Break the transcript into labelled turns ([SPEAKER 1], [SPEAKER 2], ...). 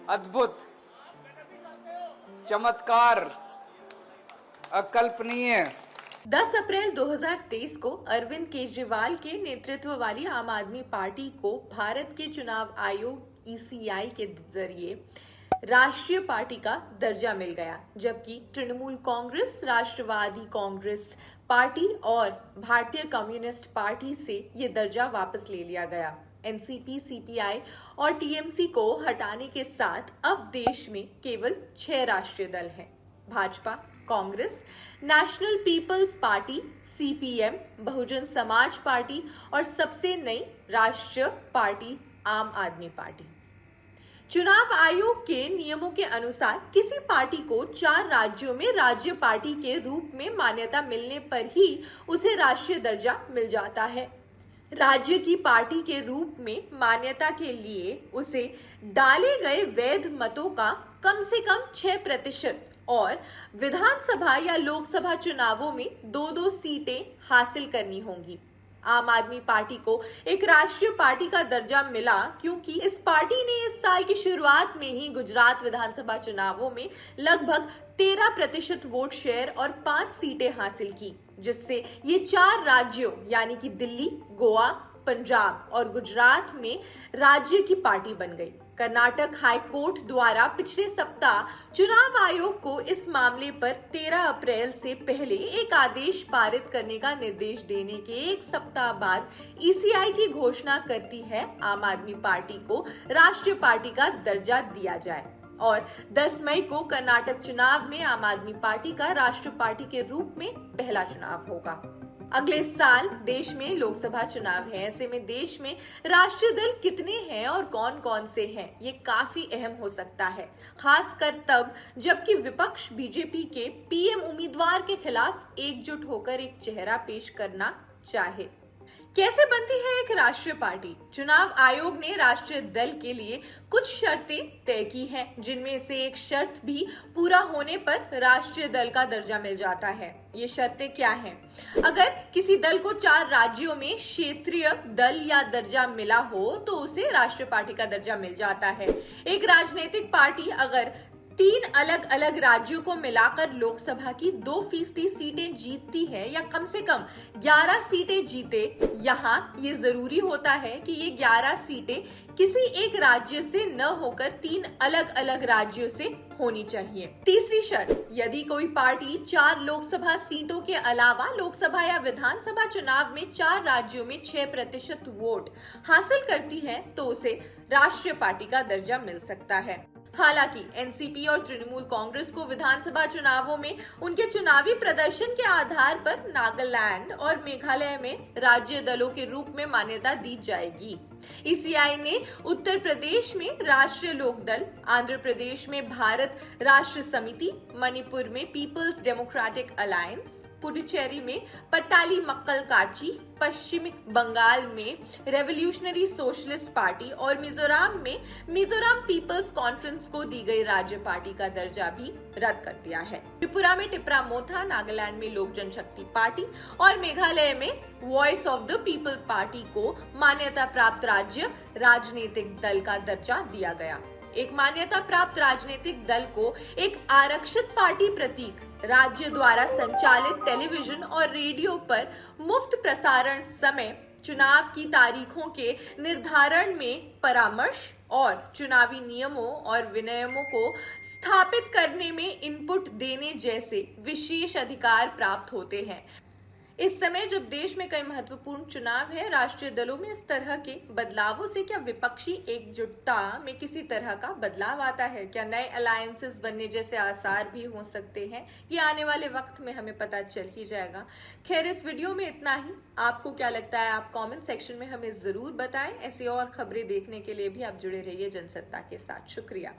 [SPEAKER 1] अद्भुत, चमत्कार, अकल्पनीय।
[SPEAKER 2] 10 अप्रैल 2023 को अरविंद केजरीवाल के नेतृत्व वाली आम आदमी पार्टी को भारत के चुनाव आयोग ईसीआई के जरिए राष्ट्रीय पार्टी का दर्जा मिल गया, जबकि तृणमूल कांग्रेस, राष्ट्रवादी कांग्रेस पार्टी और भारतीय कम्युनिस्ट पार्टी से ये दर्जा वापस ले लिया गया। एनसीपी, सीपीआई और टीएमसी को हटाने के साथ अब देश में केवल 6 राष्ट्रीय दल हैं। Bhajpa, Congress, National People's Party, CPM, Bahujan Samaj Party और सबसे नई राष्ट्रीय पार्टी आम आदमी पार्टी। चुनाव आयोग के नियमों के अनुसार किसी पार्टी को 4 राज्यों में राज्य पार्टी के रूप में मान्यता मिलने पर ही उसे राष्ट्रीय दर्जा मिल जाता है। राज्य की पार्टी के रूप में मान्यता के लिए उसे डाले गए वैध मतों का कम से कम 6% और विधानसभा या लोकसभा चुनावों में 2-2 सीटें हासिल करनी होंगी। आम आदमी पार्टी को एक राष्ट्रीय पार्टी का दर्जा मिला क्योंकि इस पार्टी ने इस साल की शुरुआत में ही गुजरात विधानसभा चुनावों में लगभग 13% वोट शेयर और 5 सीटें हासिल की, जिससे ये 4 राज्यों यानी कि दिल्ली, गोवा, पंजाब और गुजरात में राज्य की पार्टी बन गई। कर्नाटक हाई कोर्ट द्वारा पिछले सप्ताह चुनाव आयोग को इस मामले पर 13 अप्रैल से पहले एक आदेश पारित करने का निर्देश देने के एक सप्ताह बाद ईसीआई की घोषणा करती है आम आदमी पार्टी को राष्ट्रीय पार्टी का दर्जा दिया जाए और 10 मई को कर्नाटक चुनाव में आम आदमी पार्टी का राष्ट्रीय पार्टी के रूप में पहला चुनाव होगा। अगले साल देश में लोकसभा चुनाव है। ऐसे में देश में राष्ट्रीय दल कितने हैं और कौन कौन से हैं, ये काफी अहम हो सकता है, खासकर तब जबकि विपक्ष बीजेपी के पीएम उम्मीदवार के खिलाफ एकजुट होकर एक चेहरा पेश करना चाहे। कैसे बनती है एक राष्ट्रीय पार्टी? चुनाव आयोग ने राष्ट्रीय दल के लिए कुछ शर्तें तय की हैं, जिनमें से एक शर्त भी पूरा होने पर राष्ट्रीय दल का दर्जा मिल जाता है। ये शर्तें क्या हैं? अगर किसी दल को 4 राज्यों में क्षेत्रीय दल या दर्जा मिला हो तो उसे राष्ट्रीय पार्टी का दर्जा मिल जाता है। एक राजनीतिक पार्टी अगर 3 अलग अलग राज्यों को मिलाकर लोकसभा की 2% सीटें जीतती है या कम से कम 11 सीटें जीते, यहाँ ये जरूरी होता है कि ये 11 सीटें किसी एक राज्य से न होकर 3 अलग अलग राज्यों से होनी चाहिए। तीसरी शर्त, यदि कोई पार्टी 4 लोकसभा सीटों के अलावा लोकसभा या विधानसभा चुनाव में 4 राज्यों में 6% वोट हासिल करती है तो उसे राष्ट्रीय पार्टी का दर्जा मिल सकता है। हालांकि एनसीपी और तृणमूल कांग्रेस को विधानसभा चुनावों में उनके चुनावी प्रदर्शन के आधार पर नागालैंड और मेघालय में राज्य दलों के रूप में मान्यता दी जाएगी। ईसीआई ने उत्तर प्रदेश में राष्ट्रीय लोक दल, आंध्र प्रदेश में भारत राष्ट्र समिति, मणिपुर में पीपल्स डेमोक्रेटिक अलायंस, पुडुचेरी में पट्टाली मक्कल काची, पश्चिम बंगाल में रेवोल्यूशनरी सोशलिस्ट पार्टी और मिजोरम में मिजोरम पीपल्स कॉन्फ्रेंस को दी गई राज्य पार्टी का दर्जा भी रद्द कर दिया है। त्रिपुरा में टिपरा मोथा, नागालैंड में लोक जनशक्ति पार्टी और मेघालय में Voice of the People's Party को मान्यता प्राप्त राज्य राजनीतिक दल का दर्जा दिया गया। एक मान्यता प्राप्त राजनीतिक दल को एक आरक्षित पार्टी प्रतीक राज्य द्वारा संचालित टेलीविजन और रेडियो पर मुफ्त प्रसारण समय, चुनाव की तारीखों के निर्धारण में परामर्श और चुनावी नियमों और विनियमों को स्थापित करने में इनपुट देने जैसे विशेष अधिकार प्राप्त होते हैं। इस समय जब देश में कई महत्वपूर्ण चुनाव है, राष्ट्रीय दलों में इस तरह के बदलावों से क्या विपक्षी एकजुटता में किसी तरह का बदलाव आता है? क्या नए अलायंसेस बनने जैसे आसार भी हो सकते हैं? ये आने वाले वक्त में हमें पता चल ही जाएगा। खैर, इस वीडियो में इतना ही। आपको क्या लगता है आप कमेंट सेक्शन में हमें जरूर बताएं। ऐसी और खबरें देखने के लिए भी आप जुड़े रहिए जनसत्ता के साथ। शुक्रिया।